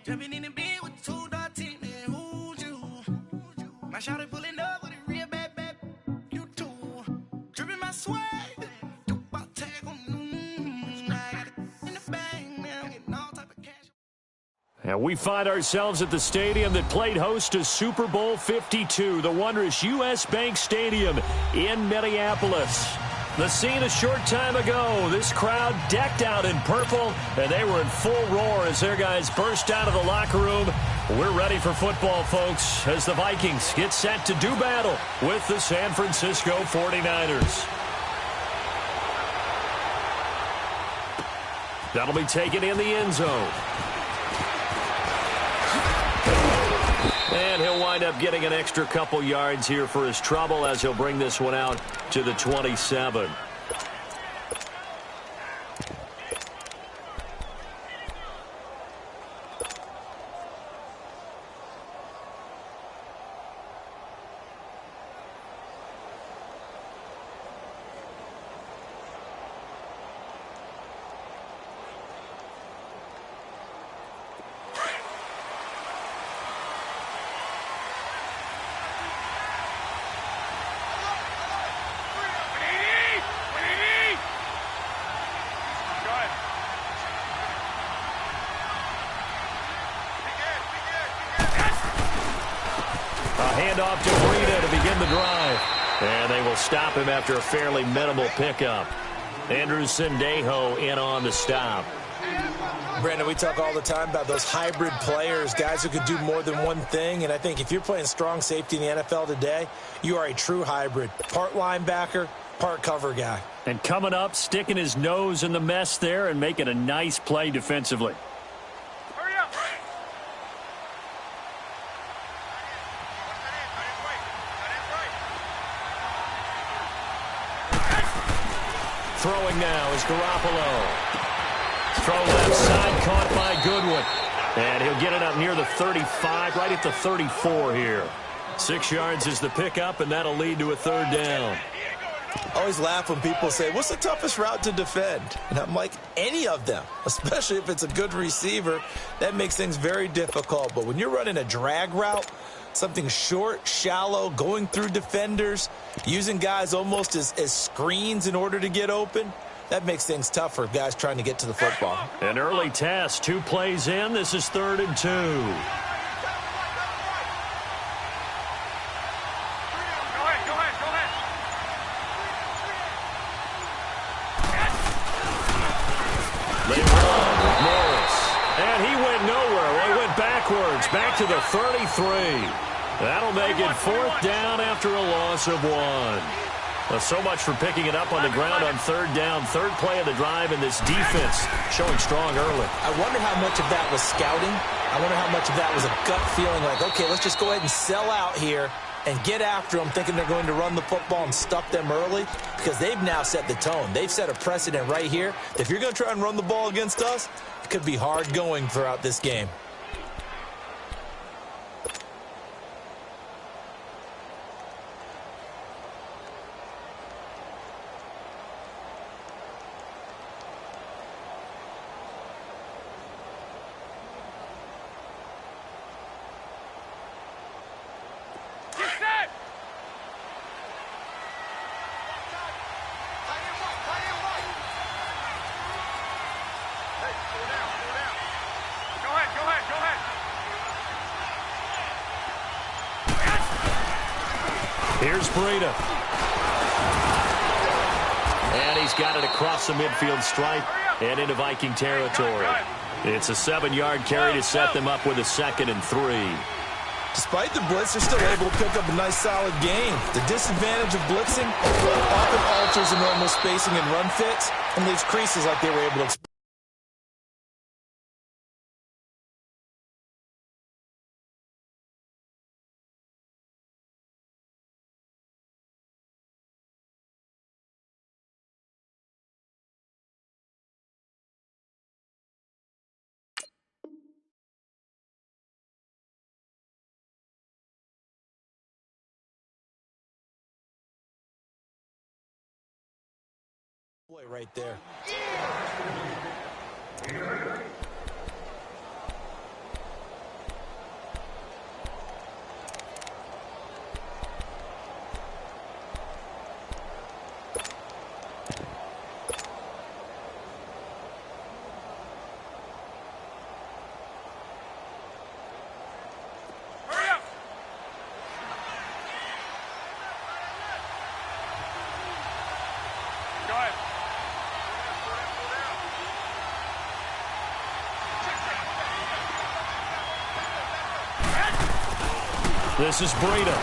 Jumping in the bed with 2 dark teeth, man, who's you? My shawty pulling up with a real bad, you too. Dripping my swag, about tag on, I got it in the bag, man, I'm getting all type of cash. And we find ourselves at the stadium that played host to Super Bowl 52, the wondrous U.S. Bank Stadium in Minneapolis. The scene a short time ago, this crowd decked out in purple, and they were in full roar as their guys burst out of the locker room. We're ready for football, folks, as the Vikings get set to do battle with the San Francisco 49ers. That'll be taken in the end zone. And he'll wind up getting an extra couple yards here for his trouble as he'll bring this one out to the 27. Handoff to Breida to begin the drive. And they will stop him after a fairly minimal pickup. Andrew Sendejo in on the stop. Brandon, we talk all the time about those hybrid players, guys who could do more than one thing. And I think if you're playing strong safety in the NFL today, you are a true hybrid. Part linebacker, part cover guy. And coming up, sticking his nose in the mess there and making a nice play defensively. Throwing now is Garoppolo. Throw left side, caught by Goodwin. And he'll get it up near the 35, right at the 34 here. 6 yards is the pickup, and that'll lead to a third down. I always laugh when people say, what's the toughest route to defend? And I'm like, any of them, especially if it's a good receiver. That makes things very difficult. But when you're running a drag route, something short, shallow, going through defenders, using guys almost as screens in order to get open, that makes things tough for guys trying to get to the football. An early test, 2 plays in. This is 3rd and 2. They run with Morris. And he went nowhere. They went backwards, back to the 33. That'll make it 4th down after a loss of 1. Well, so much for picking it up on the ground on 3rd down. 3rd play of the drive, and this defense showing strong early. I wonder how much of that was scouting. I wonder how much of that was a gut feeling like, okay, let's just go ahead and sell out here and get after them, thinking they're going to run the football and stuff them early, because they've now set the tone. They've set a precedent right here. If you're going to try and run the ball against us, it could be hard going throughout this game. Here's Breida. And he's got it across the midfield stripe and into Viking territory. It's a 7-yard carry to set them up with a 2nd and 3. Despite the blitz, they're still able to pick up a nice, solid gain. The disadvantage of blitzing often alters the normal spacing and run fits and leaves creases like they were able to expect. Right there. This is Breida.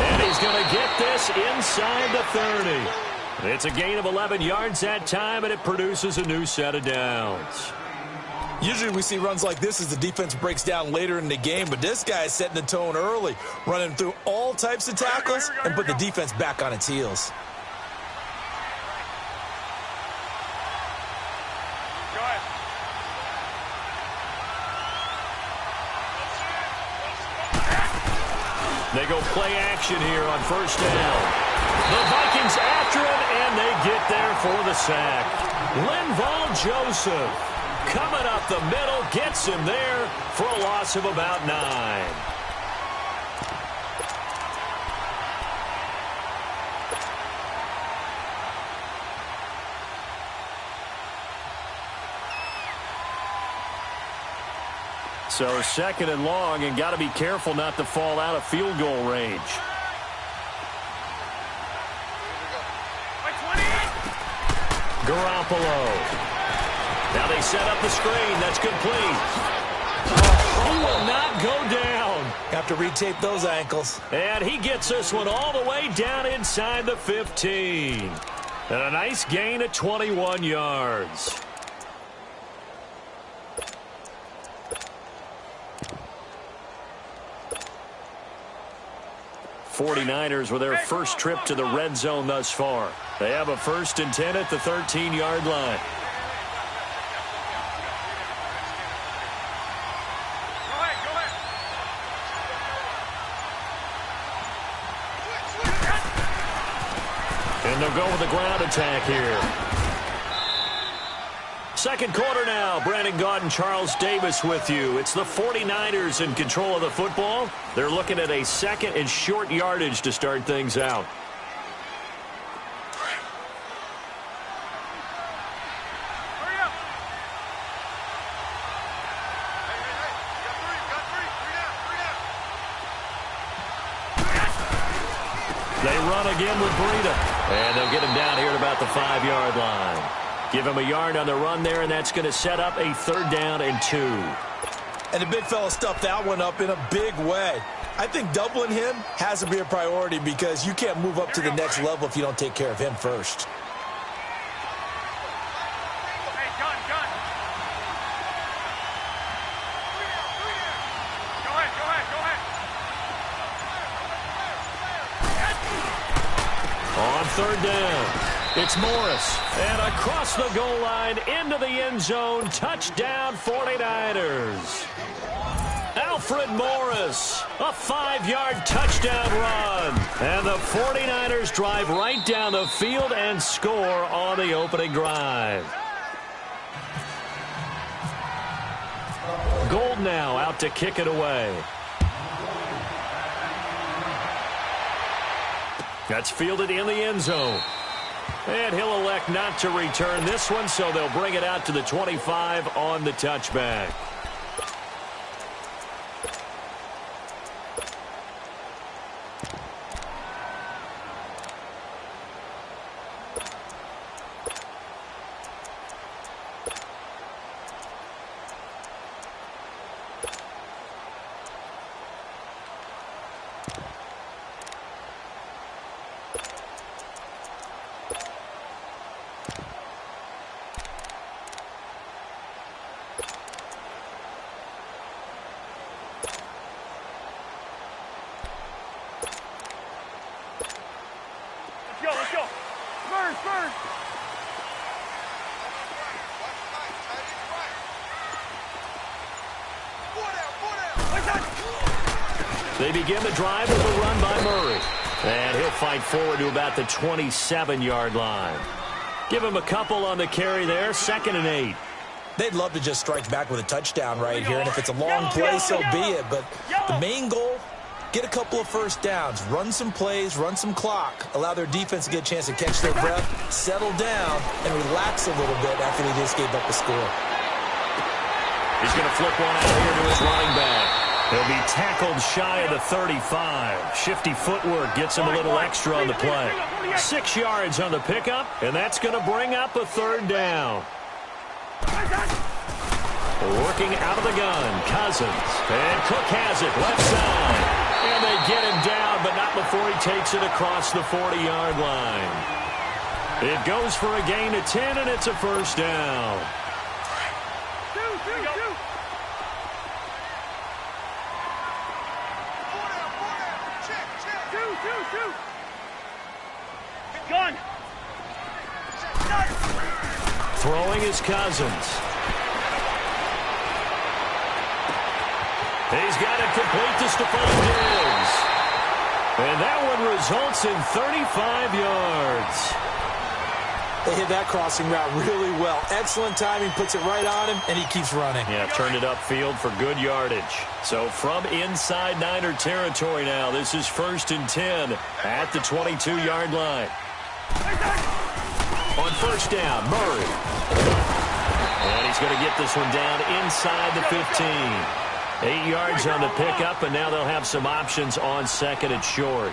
And he's going to get this inside the 30. It's a gain of 11 yards that time, and it produces a new set of downs. Usually we see runs like this as the defense breaks down later in the game, but this guy is setting the tone early, running through all types of tackles and put the defense back on its heels. They go play action here on first down. The Vikings after him, and they get there for the sack. Linval Joseph coming up the middle, gets him there for a loss of about 9. So second and long, and got to be careful not to fall out of field goal range. Garoppolo. Now they set up the screen. That's complete. He will not go down. Have to retape those ankles. And he gets this one all the way down inside the 15. And a nice gain of 21 yards. '49ers with their first trip to the red zone thus far. They have a 1st and 10 at the 13-yard line. And they'll go with the ground attack here. Second quarter now. Brandon Gaudin, Charles Davis with you. It's the 49ers in control of the football. They're looking at a 2nd and short yardage to start things out. They run again with Breida. And they'll get him down here at about the 5-yard line. Give him a yard on the run there, and that's going to set up a 3rd down and 2. And the big fella stuffed that one up in a big way. I think doubling him has to be a priority because you can't move up to the next level if you don't take care of him first. On 3rd down. It's Morris, and across the goal line into the end zone. Touchdown 49ers. Alfred Morris, a 5-yard touchdown run. And the 49ers drive right down the field and score on the opening drive. Gold now out to kick it away. That's fielded in the end zone. And he'll elect not to return this one, so they'll bring it out to the 25 on the touchback. They begin the drive with a run by Murray. And he'll fight forward to about the 27-yard line. Give him a couple on the carry there. 2nd and 8. They'd love to just strike back with a touchdown right here, and if it's a long play, so be it. But the main goal, get a couple of first downs, run some plays, run some clock, allow their defense to get a chance to catch their breath, settle down, and relax a little bit after they just gave up a score. He's going to flip one out here to his running back. He'll be tackled shy of the 35. Shifty footwork gets him a little extra on the play. 6 yards on the pickup, and that's going to bring up a 3rd down. working out of the gun. Cousins. And Cook has it left side. And they get him down, but not before he takes it across the 40-yard line. It goes for a gain of 10, and it's a first down. Gun. Throwing is Cousins. He's got it complete to Stephon Diggs. And that one results in 35 yards. They hit that crossing route really well. Excellent timing, puts it right on him, and he keeps running. Yeah, turned it upfield for good yardage. So from inside Niner territory now, this is 1st and 10 at the 22-yard line. On first down, Murray. And he's going to get this one down inside the 15. 8 yards on the pickup, and now they'll have some options on second and short.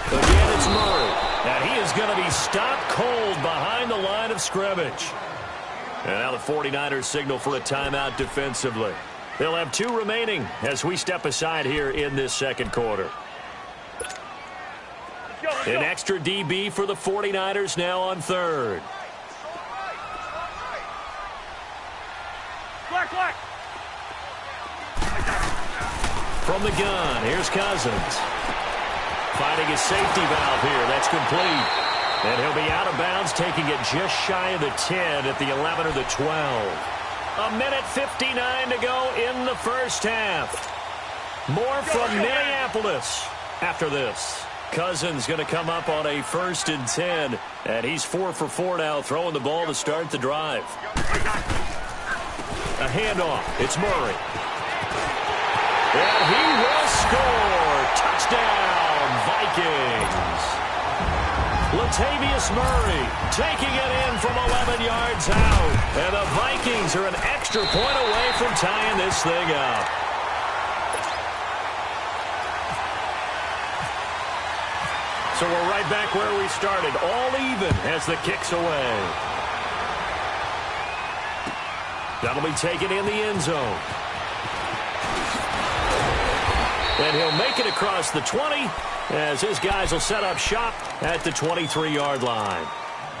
Again, it's Murray. And he is going to be stopped cold behind the line of scrimmage. And now the 49ers signal for a timeout defensively. They'll have 2 remaining as we step aside here in this second quarter. An extra DB for the 49ers now on third. Black. From the gun, here's Cousins. Finding his safety valve here. That's complete. And he'll be out of bounds, taking it just shy of the 10 at the 11 or the 12. A minute 59 to go in the first half. More from Minneapolis after this. Cousins going to come up on a 1st and 10. And he's 4 for 4 now, throwing the ball to start the drive. A handoff. It's Murray. And he will score. Touchdown, Vikings. Latavius Murray taking it in from 11 yards out. And the Vikings are an extra point away from tying this thing up. So we're right back where we started. All even as the kick's away. That'll be taken in the end zone. And he'll make it across the 20 as his guys will set up shop at the 23-yard line.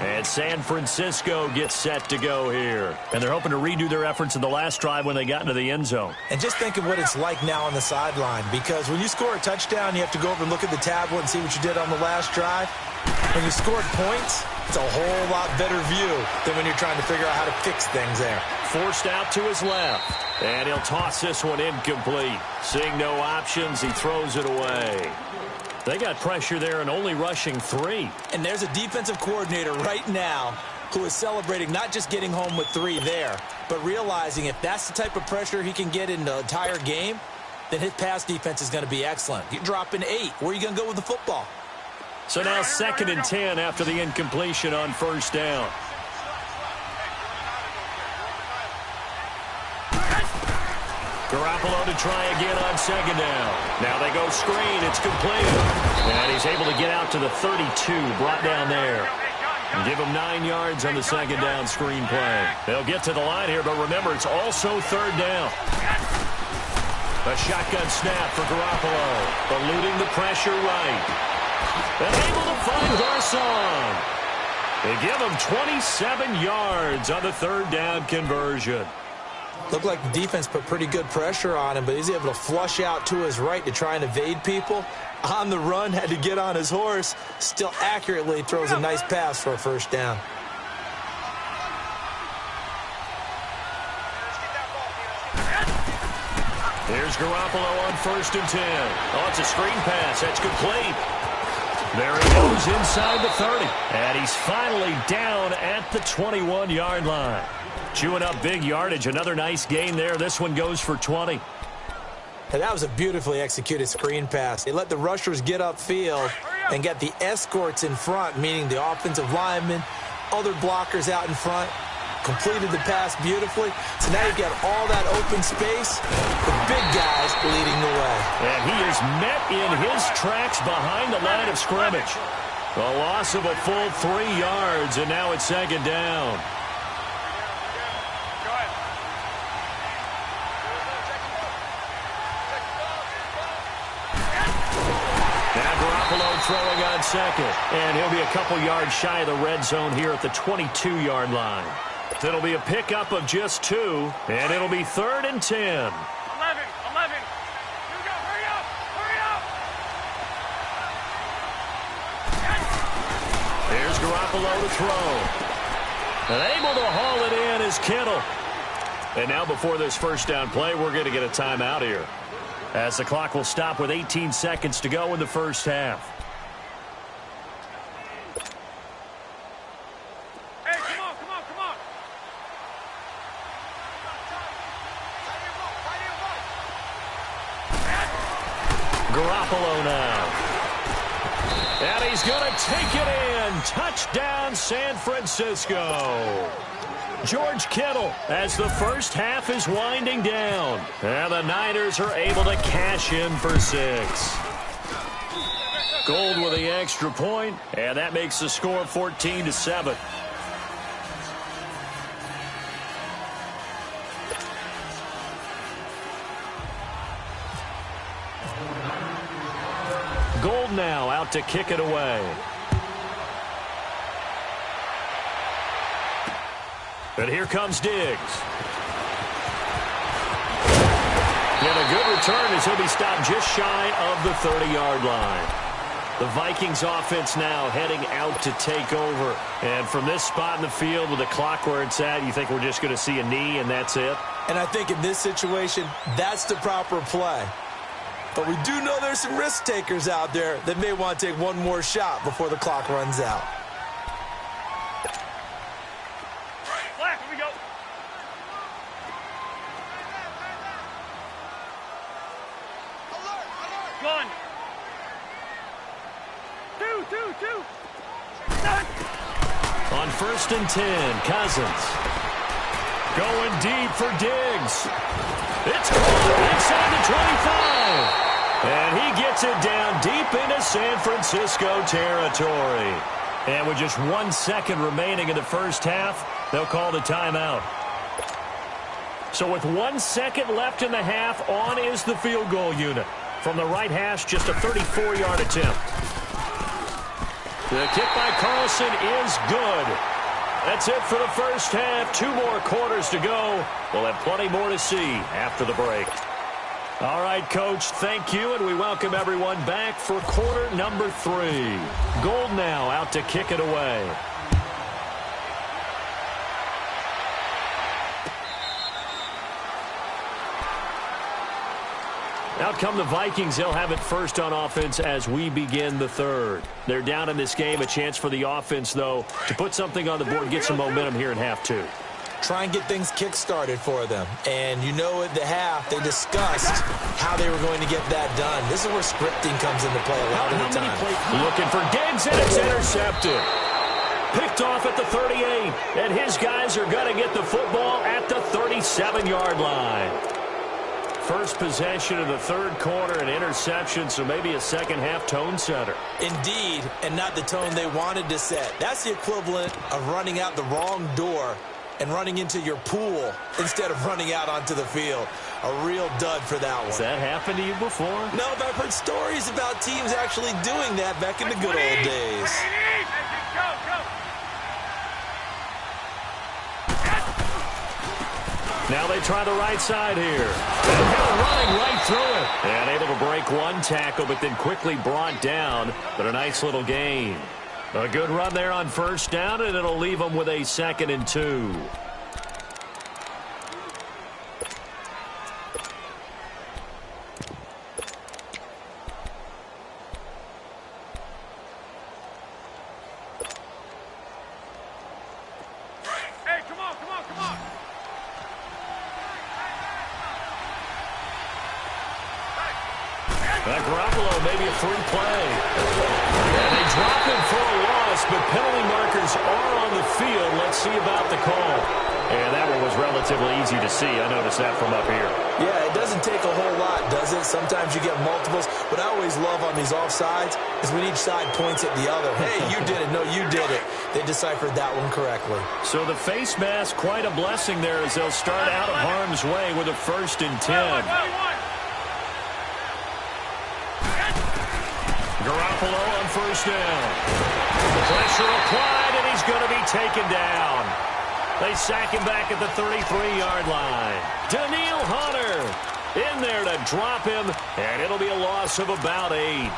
And San Francisco gets set to go here. And they're hoping to redo their efforts in the last drive when they got into the end zone. And just think of what it's like now on the sideline, because when you score a touchdown, you have to go over and look at the tablet and see what you did on the last drive. When you scored points, it's a whole lot better view than when you're trying to figure out how to fix things there. Forced out to his left. And he'll toss this one incomplete. Seeing no options, he throws it away. They got pressure there and only rushing 3. And there's a defensive coordinator right now who is celebrating not just getting home with 3 there, but realizing if that's the type of pressure he can get in the entire game, then his pass defense is going to be excellent. You're dropping 8. Where are you going to go with the football? So now 2nd and 10 after the incompletion on first down. Garoppolo to try again on 2nd down. Now they go screen. It's complete. And he's able to get out to the 32, brought down there. And give him 9 yards on the 2nd down screen play. They'll get to the line here, but remember, it's also 3rd down. A shotgun snap for Garoppolo. Eluding the pressure right. And able to find Garcon. They give him 27 yards on the 3rd down conversion. Looked like the defense put pretty good pressure on him, but he's able to flush out to his right to try and evade people. On the run, had to get on his horse. Still accurately throws a nice pass for a 1st down. Here's Garoppolo on 1st and 10. Oh, it's a screen pass. That's complete. There he goes inside the 30. And he's finally down at the 21-yard line. Chewing up big yardage. Another nice gain there. This one goes for 20. And that was a beautifully executed screen pass. They let the rushers get upfield and get the escorts in front, meaning the offensive linemen, other blockers out in front. Completed the pass beautifully. So now you've got all that open space. The big guys leading the way. And he is met in his tracks behind the line of scrimmage. A loss of a full 3 yards, and now it's 2nd down. Garoppolo throwing on second. And he'll be a couple yards shy of the red zone here at the 22-yard line. It'll be a pickup of just 2, and it'll be 3rd and 10. 11. Here we go. Hurry up. Here's Garoppolo to throw. And able to haul it in is Kittle. And now before this first down play, we're going to get a timeout here, as the clock will stop with 18 seconds to go in the first half. Hey, come on. Garoppolo now. And he's going to take it in. Touchdown, San Francisco. George Kittle as the first half is winding down. And the Niners are able to cash in for 6. Gold with the extra point, and that makes the score 14-7. Gold now out to kick it away. And here comes Diggs. And a good return as he'll be stopped just shy of the 30-yard line. The Vikings offense now heading out to take over. And from this spot in the field with the clock where it's at, you think we're just going to see a knee and that's it? And I think in this situation, that's the proper play. But we do know there's some risk takers out there that may want to take one more shot before the clock runs out. Black, here we go. Alert. 1. 2. On 1st and 10, Cousins. Going deep for Diggs. It's caught inside the 25. And he gets it down deep into San Francisco territory. And with just 1 second remaining in the first half, they'll call the timeout. So with 1 second left in the half, on is the field goal unit. From the right hash, just a 34-yard attempt. The kick by Carlson is good. That's it for the first half. 2 more quarters to go. We'll have plenty more to see after the break. All right, Coach, thank you, and we welcome everyone back for quarter number 3. Gold now out to kick it away. Out come the Vikings. They'll have it first on offense as we begin the third. They're down in this game. A chance for the offense, though, to put something on the board, get some momentum here in half 2. Try and get things kick-started for them. And you know at the half, they discussed how they were going to get that done. This is where scripting comes into play a lot of the time. Looking for Diggs, and it's intercepted. Picked off at the 38. And his guys are going to get the football at the 37-yard line. First possession of the third quarter, an interception, so maybe a second-half tone setter. Indeed, and not the tone they wanted to set. That's the equivalent of running out the wrong door and running into your pool instead of running out onto the field. A real dud for that one. Has that happened to you before? No, but I've heard stories about teams actually doing that back in the good old days. Go. Now they try the right side here. And Hill running right through it. And able to break one tackle, but then quickly brought down. But a nice little gain. A good run there on first down, and it'll leave them with a 2nd and 2. Hey, come on. Garoppolo, maybe a free play. And they drop him for a loss, but penalty markers are on the field. Let's see about the call. And that one was relatively easy to see. I noticed that from up here. Yeah, it doesn't take a whole lot, does it? Sometimes you get multiples. What I always love on these offsides is when each side points at the other. Hey, you did it. No, you did it. They deciphered that one correctly. So the face mask, quite a blessing there as they'll start out of harm's way with a 1st and 10. Garoppolo Garoppolo on first down. Pressure applied, and he's going to be taken down. They sack him back at the 33-yard line. Daniil Hunter in there to drop him, and it'll be a loss of about 8.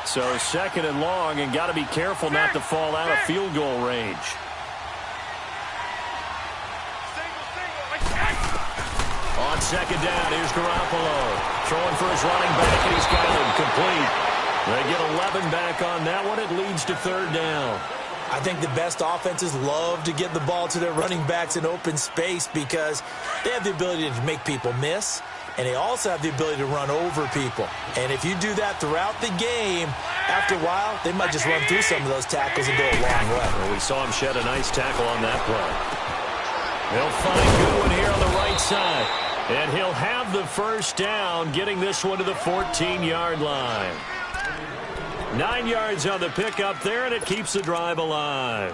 So second and long, and got to be careful not to fall out of field goal range. On second down, here's Garoppolo. Throwing for his running back, and he's got him complete. They get 11 back on that one. It leads to third down. I think the best offenses love to get the ball to their running backs in open space because they have the ability to make people miss, and they also have the ability to run over people. And if you do that throughout the game, after a while, they might just run through some of those tackles and go a long way. Well, we saw him shed a nice tackle on that play. They'll find Goodwin here on the right side. And he'll have the first down, getting this one to the 14-yard line. 9 yards on the pickup there, and it keeps the drive alive.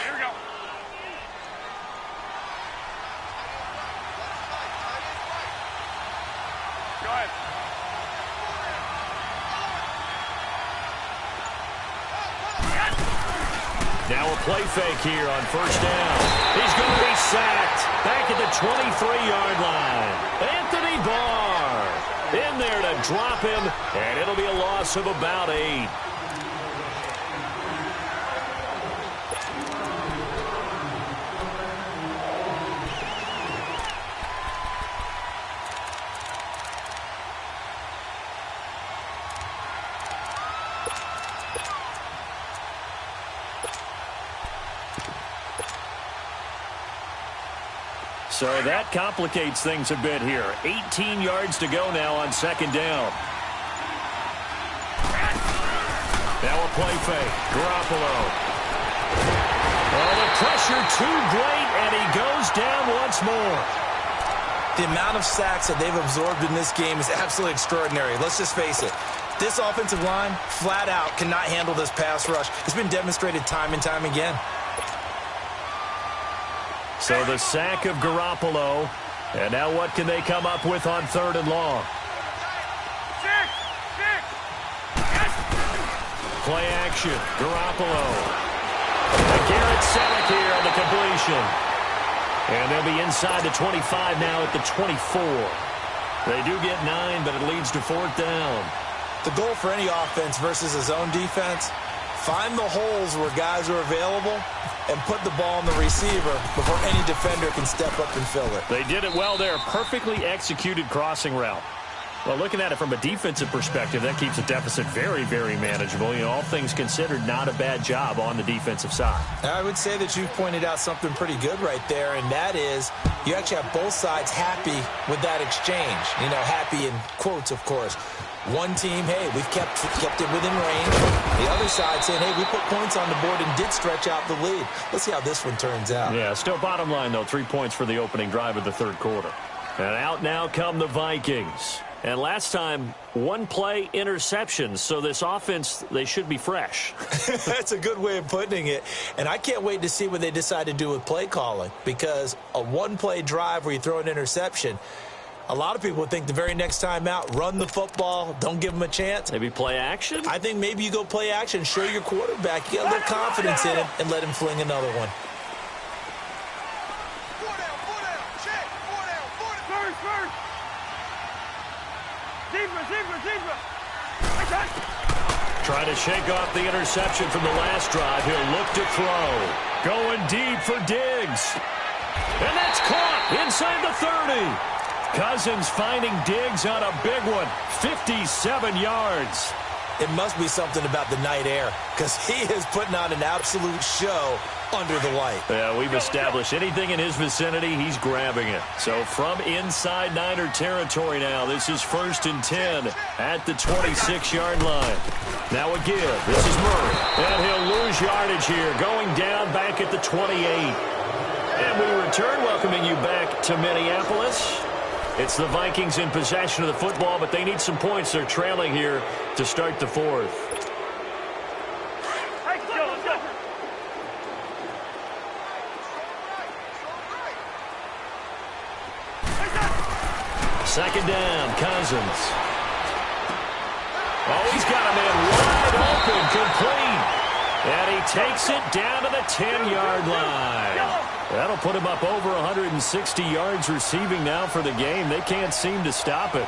Here we go. Go ahead. Now a play fake here on first down. He's going to be sacked back at the 23-yard line. Anthony Barr in there to drop him, and it'll be a loss of about 8. So that complicates things a bit here. 18 yards to go now on second down. Now a play fake. Garoppolo. Oh, the pressure too great, and he goes down once more. The amount of sacks that they've absorbed in this game is absolutely extraordinary. Let's just face it. This offensive line, flat out, cannot handle this pass rush. It's been demonstrated time and time again. So the sack of Garoppolo. And now what can they come up with on third and long? Play action. Garoppolo. And Garrett Selleck here on the completion. And they'll be inside the 25 now at the 24. They do get 9, but it leads to fourth down. The goal for any offense versus a zone defense, find the holes where guys are available and put the ball on the receiver before any defender can step up and fill it. They did it well there. Perfectly executed crossing route. Well, looking at it from a defensive perspective, that keeps the deficit very, very manageable. You know, all things considered, not a bad job on the defensive side. I would say that you've pointed out something pretty good right there, and that is you actually have both sides happy with that exchange. You know, happy in quotes, of course. One team, hey, we've kept it within range. The other side saying, hey, we put points on the board and did stretch out the lead. Let's see how this one turns out. Yeah, still bottom line, though, 3 points for the opening drive of the third quarter. And out now come the Vikings. And last time, one play interceptions, so this offense, they should be fresh. That's a good way of putting it. And I can't wait to see what they decide to do with play calling, because a one-play drive where you throw an interception, a lot of people think the very next time out, run the football, don't give them a chance. Maybe play action? I think maybe you go play action, show your quarterback, you get a little confidence in him, and let him fling another one. Trying to shake off the interception from the last drive. He'll look to throw. Going deep for Diggs. And that's caught inside the 30. Cousins finding Diggs on a big one. 57 yards. It must be something about the night air, because he is putting on an absolute show under the light. Yeah, we've established anything in his vicinity, he's grabbing it. So from inside Niner territory now, this is 1st and 10 at the 26-yard line. Now a give. This is Murray. And he'll lose yardage here, going down back at the 28. And we return, welcoming you back to Minneapolis. It's the Vikings in possession of the football, but they need some points. They're trailing here to start the fourth. Second down, Cousins. Oh, he's got a man wide open, complete. And he takes it down to the 10-yard line. That'll put him up over 160 yards receiving now for the game. They can't seem to stop it.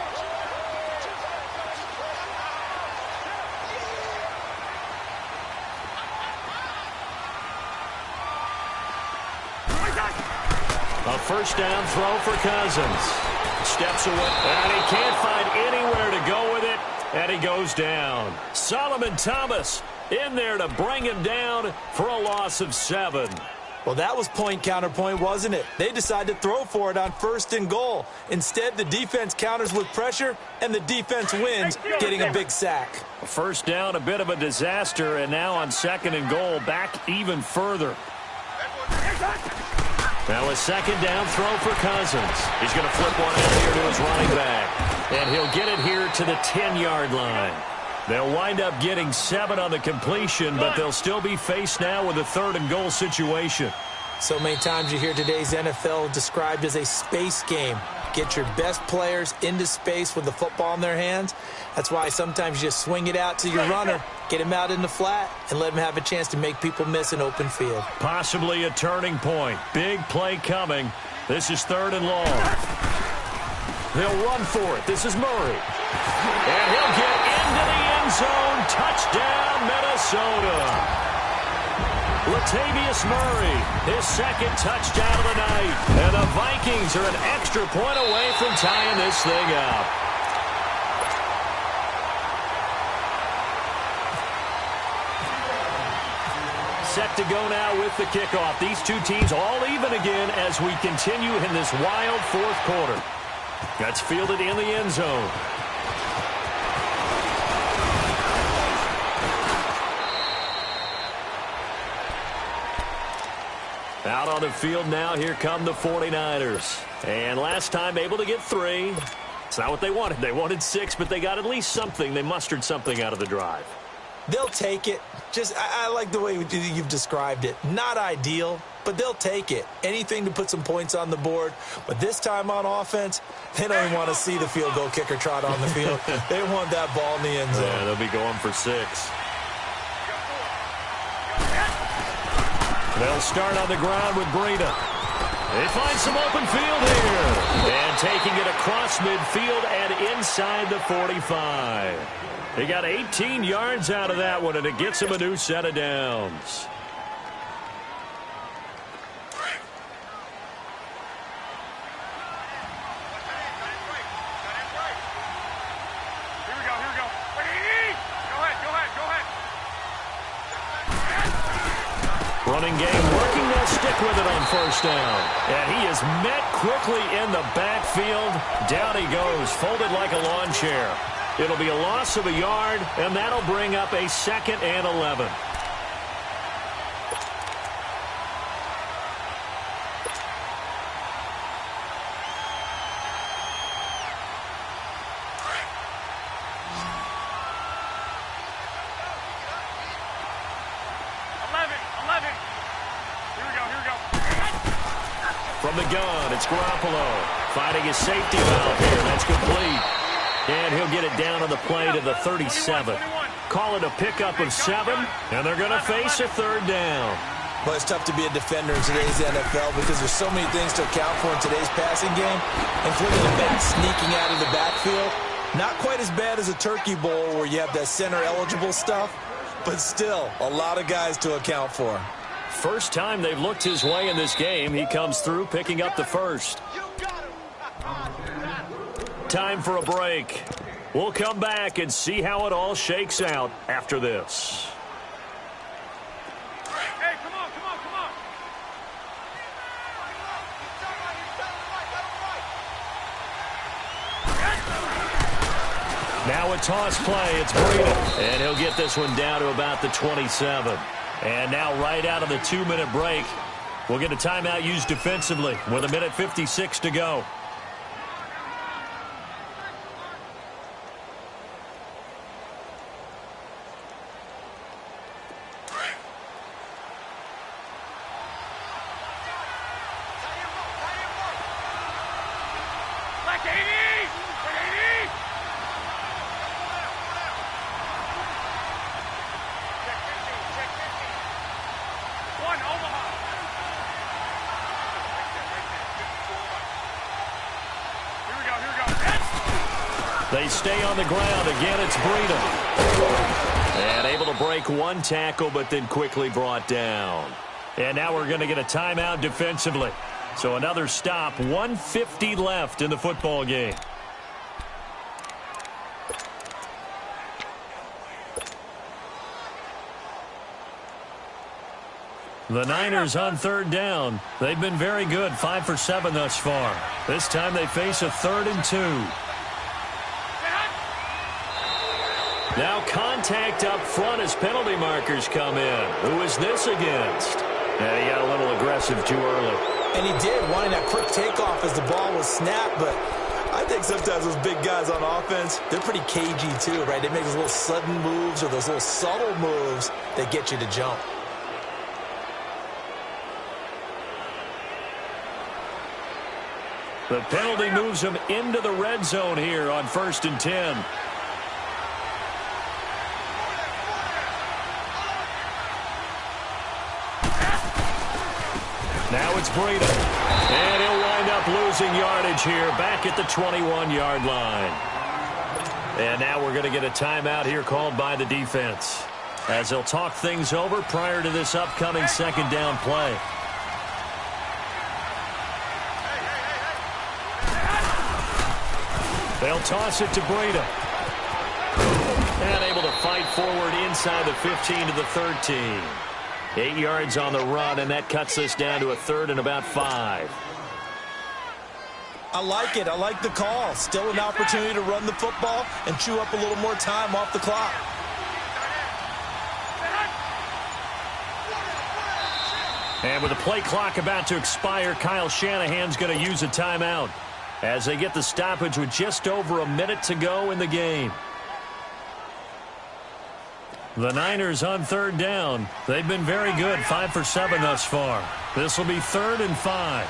A first down throw for Cousins. Steps away, and he can't find anywhere to go with it, and he goes down. Solomon Thomas in there to bring him down for a loss of 7. Well, that was point counterpoint, wasn't it? They decided to throw for it on 1st and goal. Instead, the defense counters with pressure, and the defense wins, getting a big sack. First down, a bit of a disaster, and now on 2nd and goal, back even further. Now a second down throw for Cousins. He's going to flip one out here to his running back. And he'll get it here to the 10-yard line. They'll wind up getting 7 on the completion, but they'll still be faced now with a 3rd and goal situation. So many times you hear today's NFL described as a space game. Get your best players into space with the football in their hands. That's why sometimes you just swing it out to your runner, get him out in the flat, and let him have a chance to make people miss an open field. Possibly a turning point. Big play coming. This is 3rd and long. They'll run for it. This is Murray. And he'll get into the end zone. Touchdown, Minnesota. Latavius Murray, his 2nd touchdown of the night. And the Vikings are an extra point away from tying this thing up. Set to go now with the kickoff. These two teams all even again as we continue in this wild 4th quarter. That's fielded in the end zone. Out on the field now, here come the 49ers. And last time able to get 3. It's not what they wanted. They wanted 6, but they got at least something. They mustered something out of the drive. They'll take it. I like the way you've described it. Not ideal, but they'll take it. Anything to put some points on the board. But this time on offense, they don't even want to see the field goal kicker trot on the field. They want that ball in the end zone. Yeah, they'll be going for 6. They'll start on the ground with Breida. They find some open field here. And taking it across midfield and inside the 45. They got 18 yards out of that one, and it gets them a new set of downs. Here we go. Go ahead. Running game working. They'll stick with it on 1st down. And he is met quickly in the backfield. Down he goes, folded like a lawn chair. It'll be a loss of a yard, and that'll bring up a 2nd and 11. From the gun, it's Garoppolo finding his safety valve here. That's complete. And he'll get it down on the play to the 37. Call it a pickup of 7, and they're going to face a 3rd down. Well, it's tough to be a defender in today's NFL because there's so many things to account for in today's passing game, including the back sneaking out of the backfield. Not quite as bad as a turkey bowl where you have that center-eligible stuff, but still a lot of guys to account for. First time they've looked his way in this game. He comes through picking up the 1st. Time for a break. We'll come back and see how it all shakes out after this. Hey, come on. Now a toss play. It's Breida. And he'll get this one down to about the 27. And now right out of the 2-minute break, we'll get a timeout used defensively with 1:56 to go. Black 80! They stay on the ground. Again, it's Breida. And able to break one tackle, but then quickly brought down. And now we're going to get a timeout defensively. So another stop, 1:50 left in the football game. The Niners on third down. They've been very good, 5 for 7 thus far. This time they face a 3rd and 2. Now contact up front as penalty markers come in. Who is this against? And he got a little aggressive too early. And he did, wanting that quick takeoff as the ball was snapped, but I think sometimes those big guys on offense, they're pretty cagey too, right? They make those little sudden moves or those little subtle moves that get you to jump. The penalty moves him into the red zone here on 1st and 10. Now it's Breida. And he'll wind up losing yardage here back at the 21-yard line. And now we're going to get a timeout here called by the defense, as they'll talk things over prior to this upcoming 2nd down play. They'll toss it to Breida. And able to fight forward inside the 15 to the 13. 8 yards on the run, and that cuts us down to a 3rd and about 5. I like it. I like the call. Still an opportunity to run the football and chew up a little more time off the clock. And with the play clock about to expire, Kyle Shanahan's going to use a timeout as they get the stoppage with just over a minute to go in the game. The Niners on 3rd down. They've been very good, 5 for 7 thus far. This will be 3rd and 5.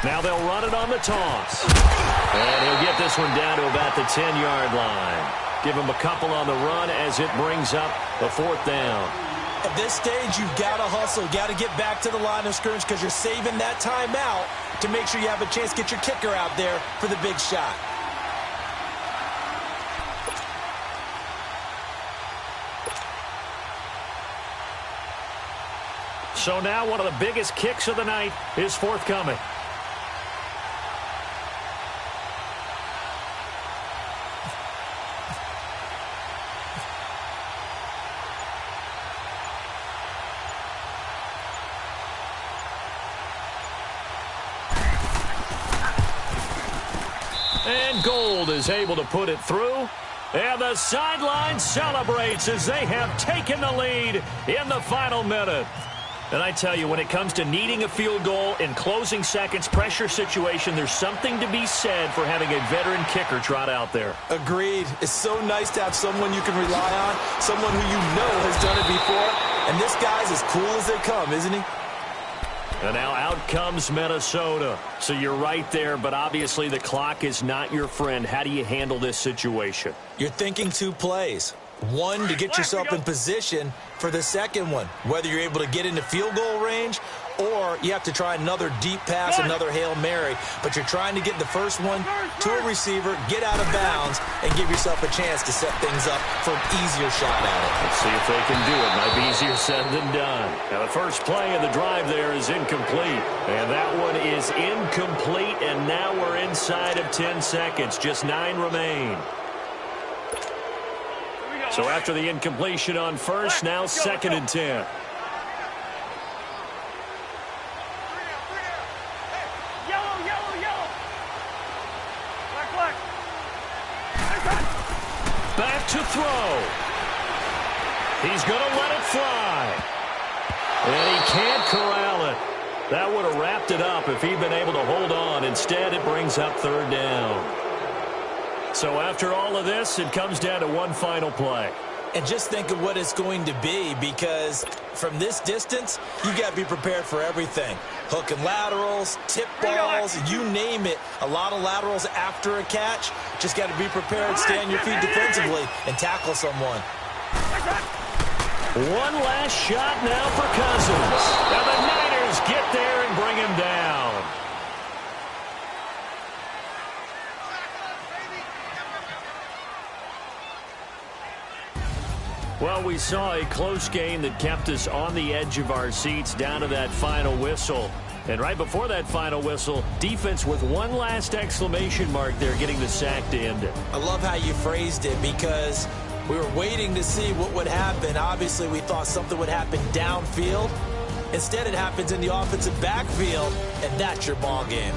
Now they'll run it on the toss. And he'll get this one down to about the 10-yard line. Give him a couple on the run as it brings up the 4th down. At this stage, you've got to hustle. Got to get back to the line of scrimmage because you're saving that timeout to make sure you have a chance to get your kicker out there for the big shot. So now one of the biggest kicks of the night is forthcoming. And Gold is able to put it through. And the sideline celebrates as they have taken the lead in the final minute. And I tell you, when it comes to needing a field goal in closing seconds, pressure situation, there's something to be said for having a veteran kicker trot out there. Agreed. It's so nice to have someone you can rely on, someone who you know has done it before. And this guy's as cool as they come, isn't he? And now out comes Minnesota. So you're right there, but obviously the clock is not your friend. How do you handle this situation? You're thinking 2 plays. One, to get yourself in position for the second one, whether you're able to get into field goal range or you have to try another deep pass, another Hail Mary. But you're trying to get the first one to a receiver, get out of bounds, and give yourself a chance to set things up for an easier shot at it. Let's see if they can do it. Might be easier said than done. Now the first play of the drive there is incomplete. And that one is incomplete, and now we're inside of 10 seconds. Just 9 remain. So after the incompletion on first, now 2nd and 10. Back to throw. He's going to let it fly. And he can't corral it. That would have wrapped it up if he'd been able to hold on. Instead, it brings up 3rd down. So after all of this, it comes down to one final play. And just think of what it's going to be, because from this distance, you got to be prepared for everything. Hook and laterals, tip balls, you name it. A lot of laterals after a catch. Just got to be prepared, stay on your feet defensively, and tackle someone. One last shot now for Cousins. Now the Niners get there and bring him down. Well, we saw a close game that kept us on the edge of our seats down to that final whistle. And right before that final whistle, defense with one last exclamation mark there, getting the sack to end it. I love how you phrased it, because we were waiting to see what would happen. Obviously, we thought something would happen downfield. Instead, it happens in the offensive backfield, and that's your ball game.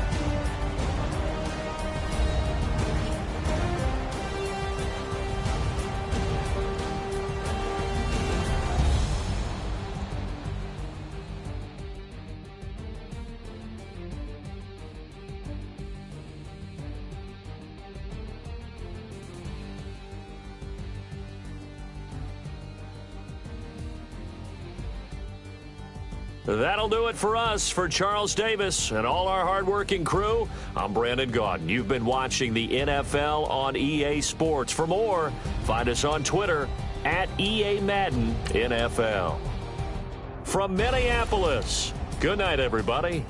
That'll do it for us. For Charles Davis and all our hardworking crew, I'm Brandon Gaudin. You've been watching the NFL on EA Sports. For more, find us on Twitter at EA Madden NFL. From Minneapolis, good night, everybody.